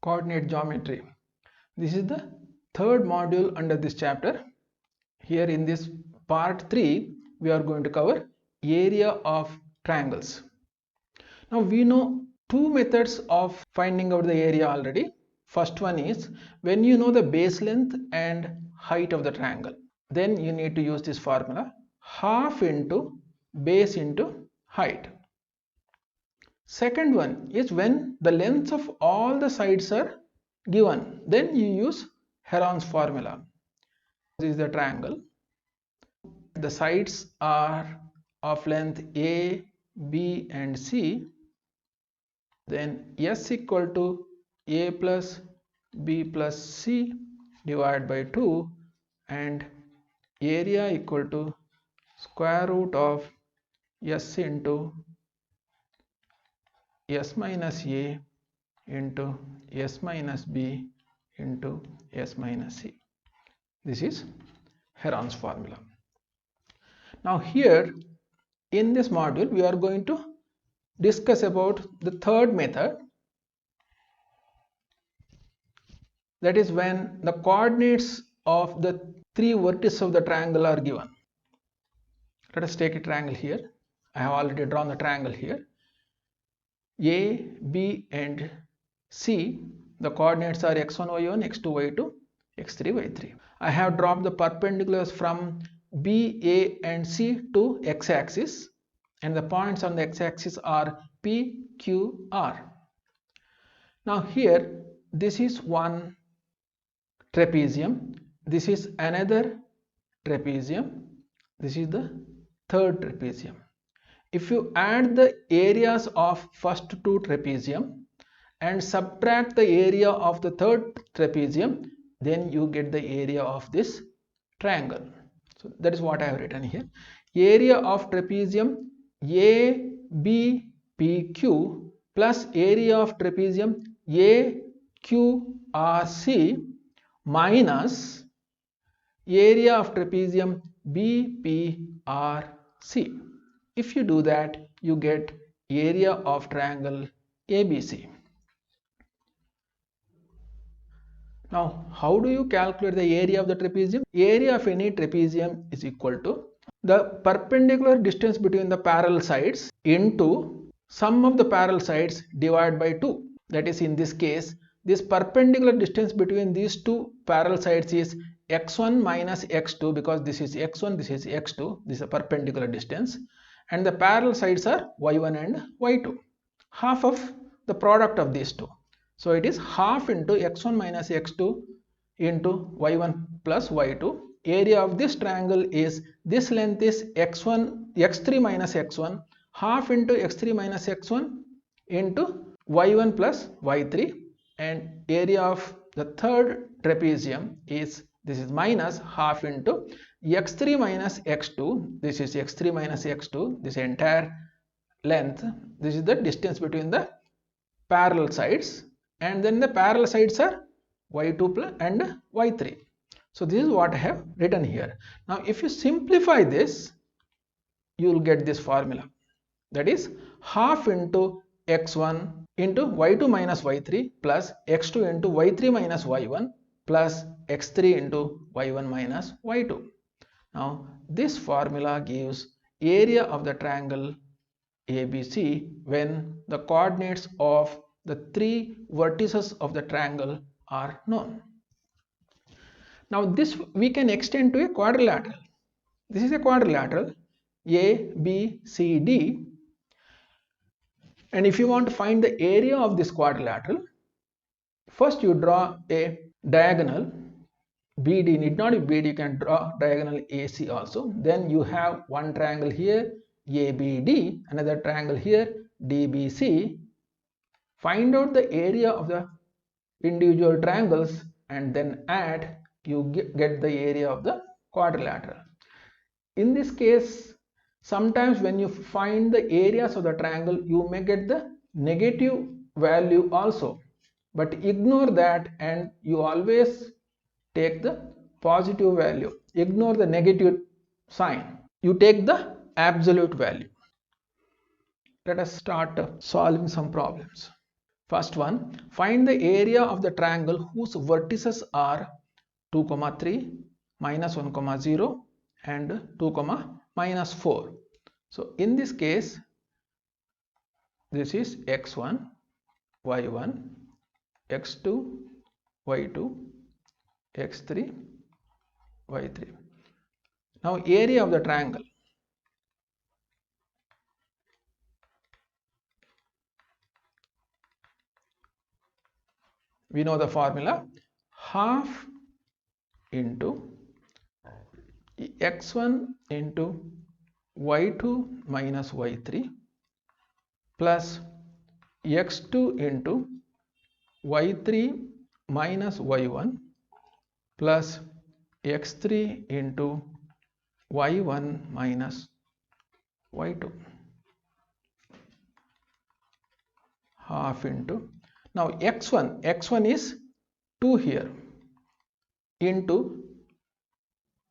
coordinate geometry. This is the third module under this chapter. Here in this part 3 we are going to cover area of triangles. Now we know two methods of finding out the area already. First one is when you know the base length and height of the triangle, then you need to use this formula, half into base into height. Second one is when the lengths of all the sides are given, then you use Heron's formula. This is the triangle. The sides are of length A, B and C. Then S equal to A plus B plus C divided by 2 and area equal to square root of S into S minus A into S minus B into S minus C. This is Heron's formula. Now here in this module we are going to discuss about the third method, that is when the coordinates of the three vertices of the triangle are given. Let us take a triangle here. I have already drawn the triangle here. A, B and C, the coordinates are x1, y1, x2, y2, x3, y3. I have dropped the perpendiculars from B, A and C to x-axis, and the points on the x-axis are P, Q, R. Now here this is one trapezium, this is another trapezium, this is the third trapezium. If you add the areas of first two trapezium and subtract the area of the third trapezium, then you get the area of this triangle. So that is what I have written here. Area of trapezium A, B, P, Q plus area of trapezium A, Q, R, C minus area of trapezium B, P, R, C. If you do that, you get area of triangle ABC. Now, how do you calculate the area of the trapezium? Area of any trapezium is equal to the perpendicular distance between the parallel sides into sum of the parallel sides divided by 2. That is, in this case, this perpendicular distance between these two parallel sides is x1 minus x2, because this is x1, this is x2, this is a perpendicular distance, and the parallel sides are y1 and y2, half of the product of these two. So it is half into x1 minus x2 into y1 plus y2. Area of this triangle is, this length is x3 minus x1, half into x3 minus x1 into y1 plus y3, and area of the third trapezium is, this is minus half into x3 minus x2, this is x3 minus x2, this entire length, this is the distance between the parallel sides, and then the parallel sides are y2 plus and y3. So this is what I have written here. Now if you simplify this, you will get this formula, that is half into x1 into y2 minus y3 plus x2 into y3 minus y1 plus x3 into y1 minus y2. Now this formula gives area of the triangle ABC when the coordinates of the three vertices of the triangle are known. Now this we can extend to a quadrilateral. This is a quadrilateral A, B, C, D, and if you want to find the area of this quadrilateral, first you draw a diagonal BD, need not be BD, you can draw diagonal AC also. Then you have one triangle here ABD, another triangle here DBC. Find out the area of the individual triangles and then add, you get the area of the quadrilateral. In this case, sometimes when you find the areas of the triangle, you may get the negative value also, but ignore that and you always take the positive value. Ignore the negative sign. You take the absolute value. Let us start solving some problems. First one, find the area of the triangle whose vertices are 2, 3, minus 1, 0 and 2, minus 4. So in this case, this is x1, y1, x2, y2, x3, y3. Now area of the triangle. We know the formula, half into x1 into y2 minus y3 plus x2 into y3 minus y1 plus x3 into y1 minus y2, half into, now x1 is 2 here, into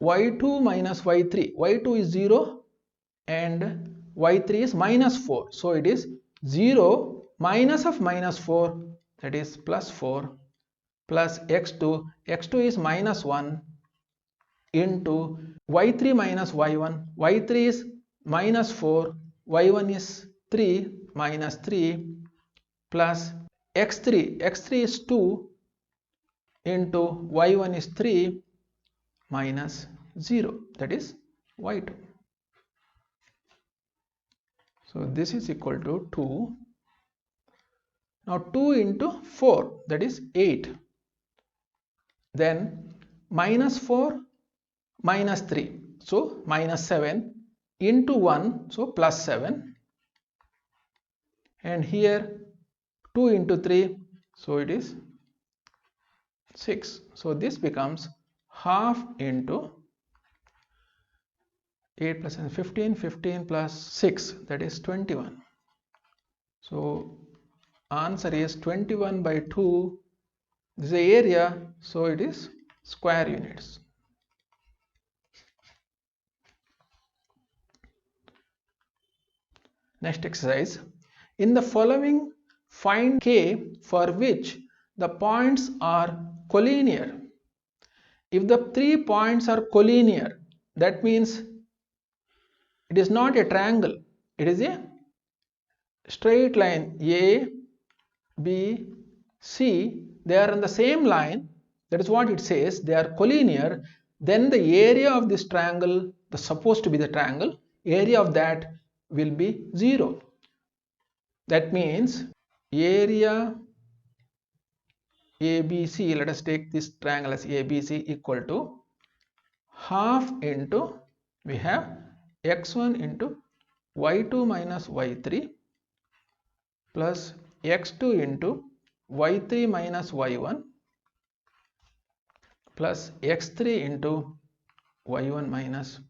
y2 minus y3, y2 is 0 and y3 is minus 4, so it is 0 minus of minus 4, that is plus 4, plus x2 is minus 1 into y3 minus y1, y3 is minus 4, y1 is 3 minus 3 plus x3 is 2 into y1 is 3 minus 0, that is y2. So this is equal to 2. Now 2 into 4, that is 8. Then minus 4 minus 3, so minus 7 into 1, so plus 7. And here 2 into 3, so it is 6. So this becomes half into 8 plus 15, 15 plus 6, that is 21. So answer is 21 by 2. This is the area, so it is square units. Next exercise. In the following, find k for which the points are collinear. If the 3 points are collinear, that means it is not a triangle, it is a straight line A, B, C. They are on the same line, that is what it says, they are collinear. Then the area of this triangle, the supposed to be the triangle, area of that will be 0. That means area ABC, let us take this triangle as ABC, equal to half into, we have x1 into y2 minus y3 plus x2 into y3 minus y1 plus x3 into y1 minus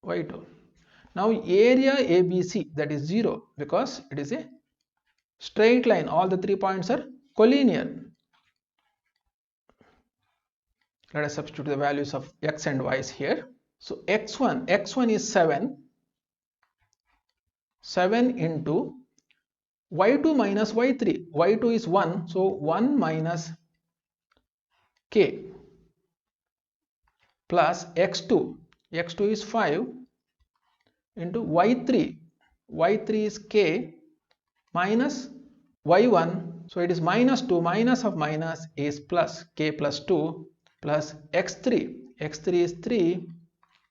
y2. Now area ABC, that is 0, because it is a straight line, all the 3 points are collinear. Let us substitute the values of x and y's here. So x1 is 7 into y2 minus y3, y2 is 1, so 1 minus k plus x2 is 5 into y3 is k minus y1, so it is minus 2, minus of minus is plus, k plus 2 plus x3 is 3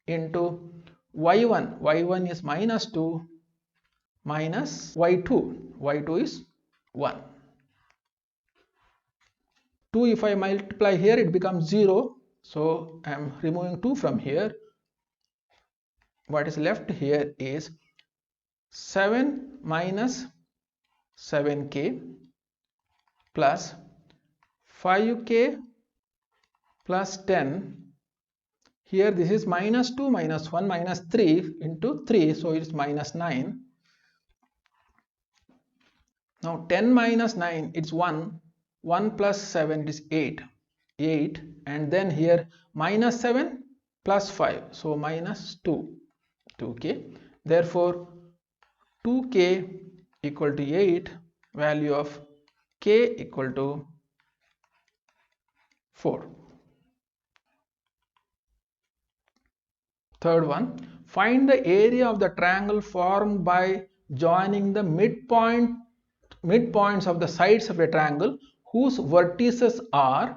into y1 is minus 2 minus y2 is 1. 2 if I multiply here, it becomes 0, so I am removing 2 from here. What is left here is 7 minus 7k plus 5k plus 10. Here this is minus 2 minus 1 minus 3 into 3, so it is minus 9. Now 10 minus 9, it's 1 plus 7, it is 8, and then here minus 7 plus 5, so minus 2k. Therefore 2k equal to 8, value of K equal to 4. Third one, find the area of the triangle formed by joining the midpoints of the sides of a triangle whose vertices are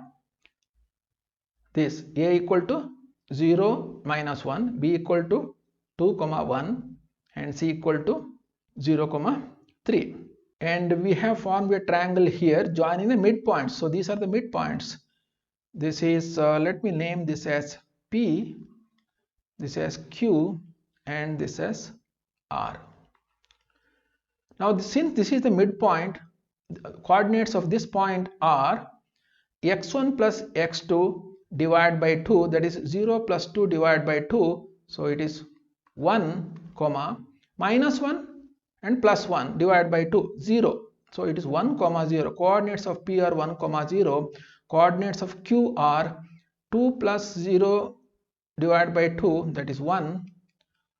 this: A equal to 0, minus 1, B equal to 2, 1, and C equal to 0, 3. And we have formed a triangle here joining the midpoints. So these are the midpoints. This is, let me name this as P, this as Q, and this as R. Now since this is the midpoint, coordinates of this point are x1 plus x2 divided by 2, that is 0 plus 2 divided by 2. So it is 1, minus 1 and plus 1 divided by 2, 0. So it is 1, 0. Coordinates of P are 1, 0. Coordinates of Q are 2 plus 0 divided by 2, that is 1.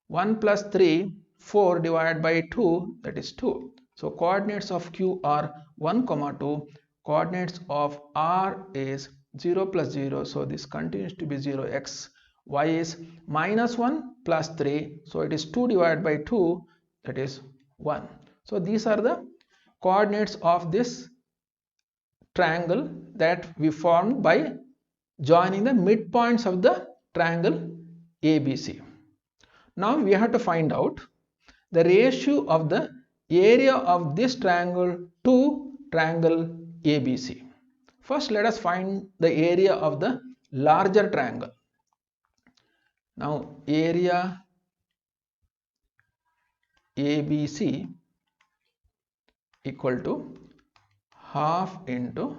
1 plus 3, 4 divided by 2, that is 2. So coordinates of Q are 1, 2. Coordinates of R is 0 plus 0. So this continues to be 0. X, Y is minus 1 plus 3. So it is 2 divided by 2, that is 1. So these are the coordinates of this triangle that we formed by joining the midpoints of the triangle ABC. Now we have to find out the ratio of the area of this triangle to triangle ABC. First, let us find the area of the larger triangle. Now area ABC equal to half into,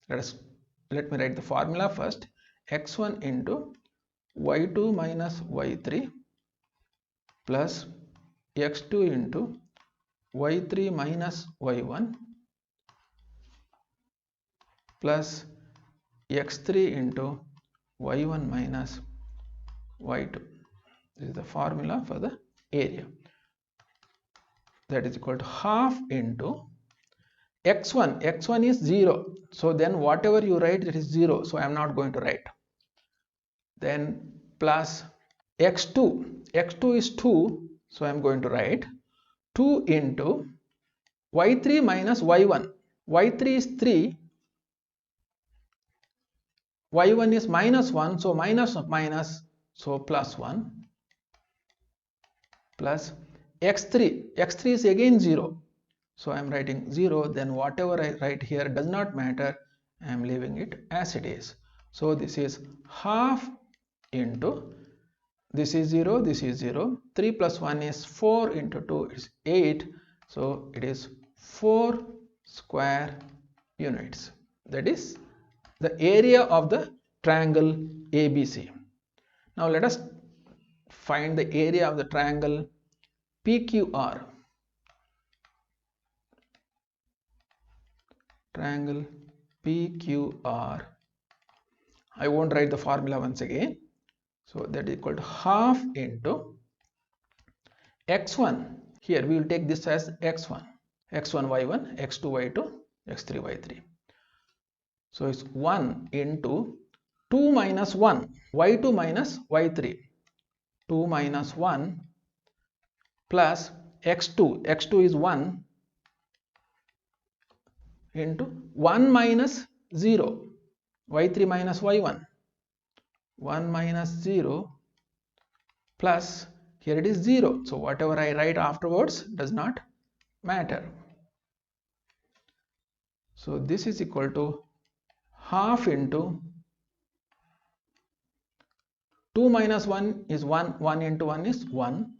let me write the formula first, x1 into y2 minus y3 plus x2 into y3 minus y1 plus x3 into y1 minus y2. This is the formula for the area. That is equal to half into x1. x1 is 0. So then whatever you write, that is 0. So I am not going to write. Then plus x2. x2 is 2. So I am going to write 2 into y3 minus y1. y3 is 3. y1 is minus 1. So minus of minus. So plus 1. Plus x3. x3 is again 0. So I am writing 0. Then whatever I write here does not matter. I am leaving it as it is. So this is half into, this is 0, this is 0. 3 plus 1 is 4 into 2 is 8. So it is 4 square units. That is the area of the triangle ABC. Now let us find the area of the triangle PQR. Triangle PQR. I won't write the formula once again. So that is equal to half into x1. Here we will take this as x1. x1 y1, x2 y2, x3 y3. So it's 1 into 2 minus 1, y2 minus y3. 2 minus 1 plus x2. x2 is 1 into 1 minus 0. y3 minus y1. 1 minus 0 plus, here it is 0. So whatever I write afterwards does not matter. So this is equal to half into 2 minus 1 is 1. 1 into 1 is 1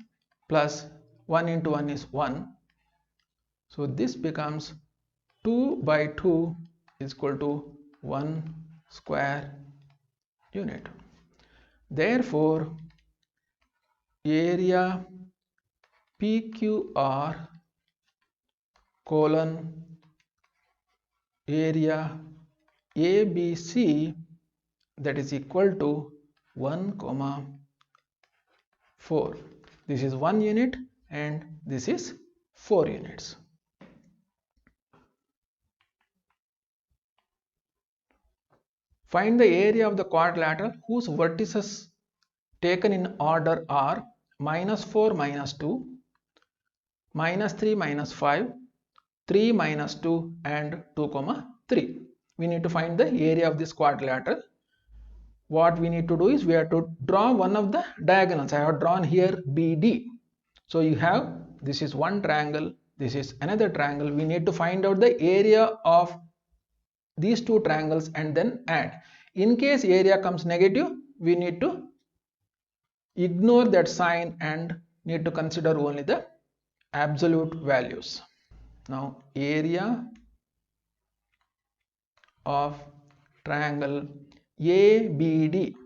plus 1 into 1 is 1. So this becomes 2 by 2 is equal to 1 square unit. Therefore, area PQR colon area ABC, that is equal to 1, 4. This is 1 unit and this is 4 units. Find the area of the quadrilateral whose vertices taken in order are -4 -2, -3 -5, 3 -2 and 2, 3. We need to find the area of this quadrilateral. What we need to do is we have to draw one of the diagonals. I have drawn here BD. So you have, this is one triangle, this is another triangle. We need to find out the area of these two triangles and then add. In case area comes negative, we need to ignore that sign and need to consider only the absolute values. Now area of triangle ABD,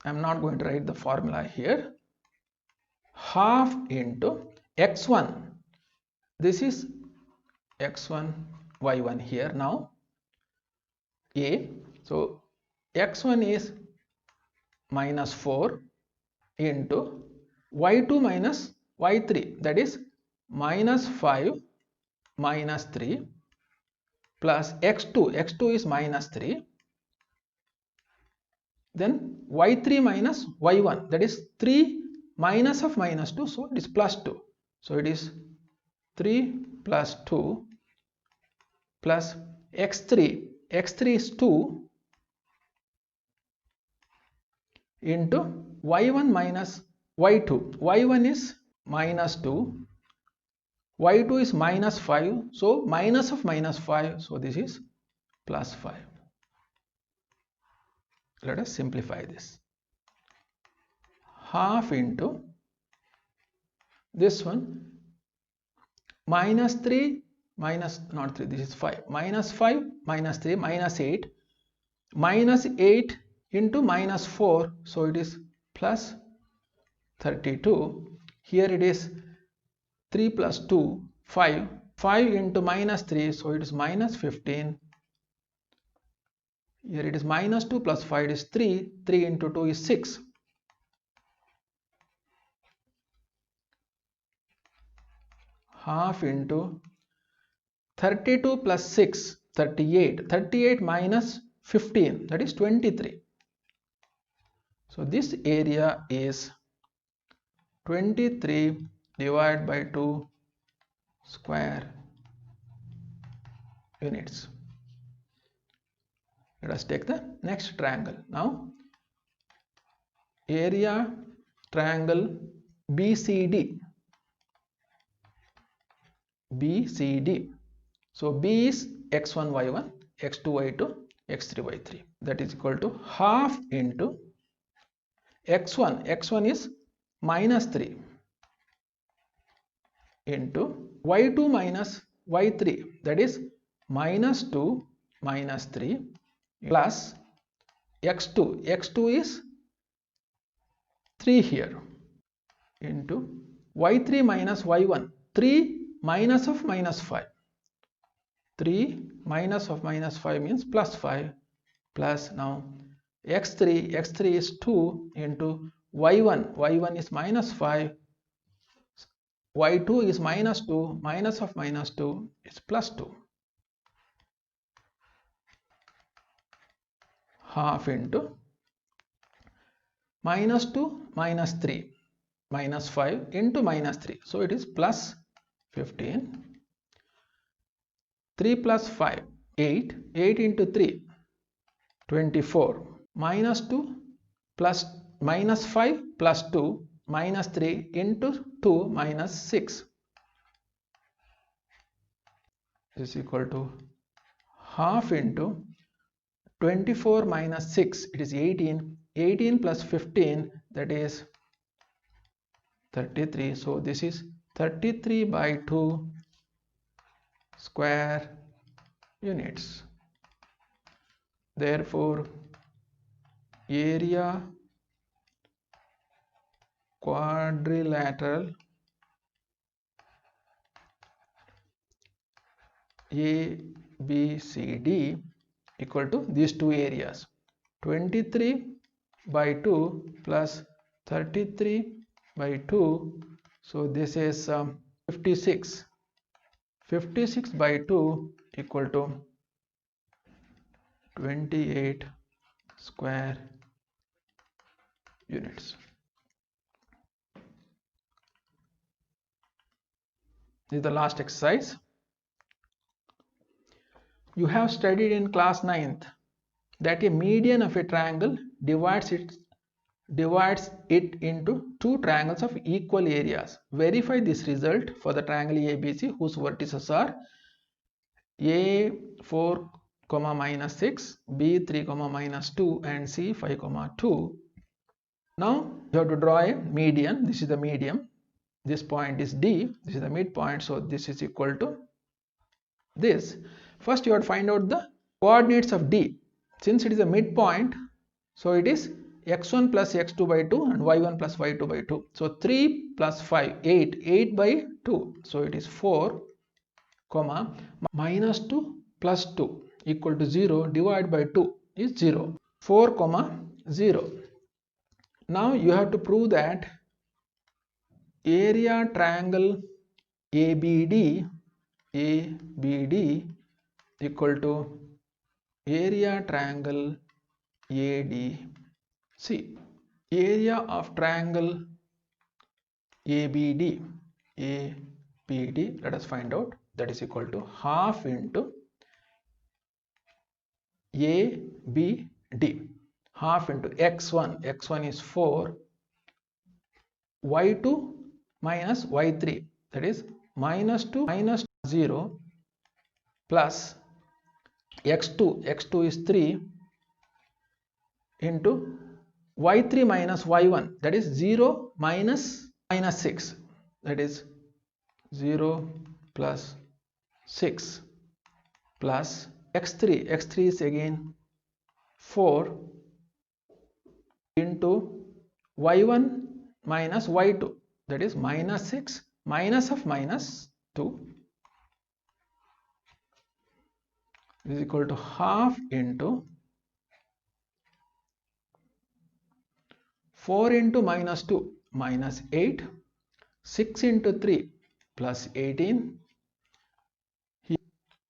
I'm not going to write the formula here, half into x1, this is x1 y1 here now A, so x1 is -4 into y2 minus y3, that is -5 -3 plus x2 is -3, then y3 minus y1, that is 3 minus of -2, so it is +2, so it is 3 plus 2 plus x3 is 2 into y1 minus y2, y1 is -2, y2 is -5, so minus of -5, so this is +5. Let us simplify this. Half into this one, -3 minus, not 3, this is 5, -5 -3 -8, -8 into -4, so it is +32. Here it is 3 plus 2, 5, 5 into -3, so it is -15. Here it is -2 plus 5, it is 3, 3 into 2 is 6. Half into 32 plus 6, 38, 38 minus 15, that is 23. So this area is 23 divided by 2 square units. Let us take the next triangle. Now area triangle BCD. So B is x1 y1, x2 y2, x3 y3, that is equal to half into x1 is -3 into y2 minus y3, that is -2 -3 plus x2 is 3 here into y3 minus y1, 3 minus of -5, 3 minus of -5 means +5 plus now x3 is 2 into y1 is -5, y2 is -2, minus of -2 is +2. Half into -2 -3 -5 into -3, so it is +15. 3 plus 5, 8, 8 into 3, 24, -2 plus -5 plus 2, -3 into 2 minus 6 is equal to half into 24 minus 6, it is 18, 18 plus 15, that is 33, so this is 33 by 2 square units. Therefore area quadrilateral ABCD equal to these two areas, 23 by 2 plus 33 by 2, so this is 56 56 by 2 equal to 28 square units. This is the last exercise. You have studied in class 9th that a median of a triangle divides it into two triangles of equal areas. Verify this result for the triangle ABC whose vertices are A4, -6, B3, -2 and C5, 2. Now you have to draw a median. This is the median. This point is D. This is the midpoint. So this is equal to this. First you have to find out the coordinates of D. Since it is a midpoint, so it is x1 plus x2 by 2 and y1 plus y2 by 2. So 3 plus 5, 8, 8 by 2. So it is 4, comma, -2 plus 2 equal to 0 divided by 2 is 0. 4, comma, 0. Now you have to prove that area triangle ABD equal to area triangle ADC. Area of triangle ABD, let us find out, that is equal to half into ABD, half into x1 is 4, y2 minus y3, that is -2 minus 0 plus x2 is 3 into y3 minus y1, that is 0 minus 6, that is 0 plus 6 plus x3 is again 4 into y1 minus y2, that is -6 minus of -2 is equal to half into 4 into -2 -8, 6 into 3 plus 18,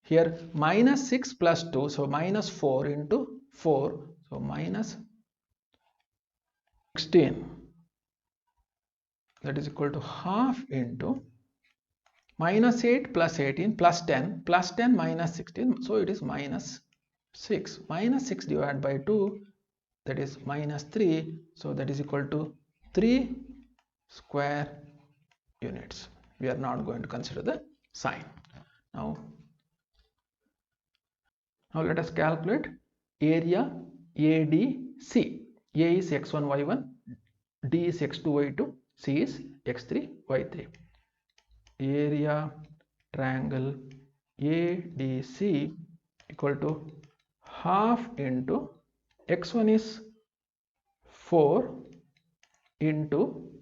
here -6 plus 2, so -4 into 4, so -16, that is equal to half into -8 plus 18 plus 10 minus 16, so it is -6. -6 divided by 2, that is -3, so that is equal to 3 square units. We are not going to consider the sign. Now let us calculate area ADC. A is x1 y1, D is x2 y2, C is x3 y3. Area triangle ADC equal to half into x1 is 4 into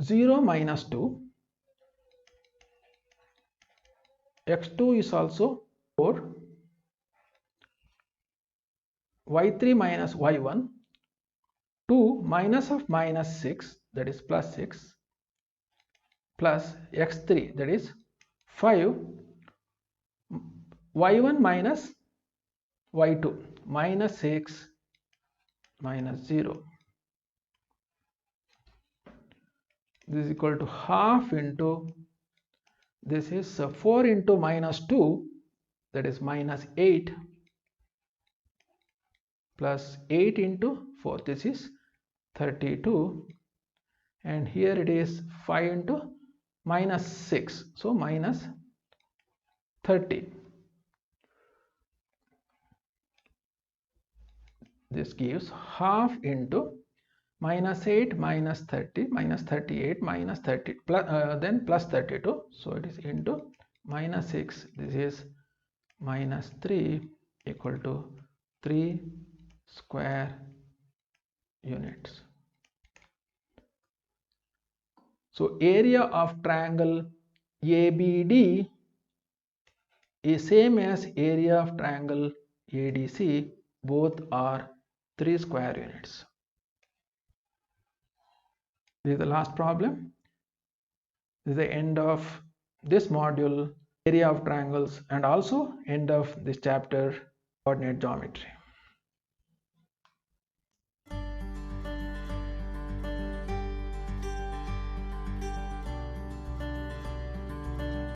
0 minus 2, x2 is also 4, y3 minus y1, 2 minus of -6, that is plus 6, plus x3, that is 5, y1 minus y2, -6 minus 0. This is equal to half into, this is 4 into -2, that is -8, plus 8 into 4, this is 32, and here it is 5 into -6, so -30. This gives half into -8 minus 30 minus 38 minus 30 plus, then plus 32, so it is into -6, this is -3 equal to 3 square units. So area of triangle ABD is same as area of triangle ADC, both are 3 square units. This is the last problem. This is the end of this module, area of triangles, and also end of this chapter, coordinate geometry.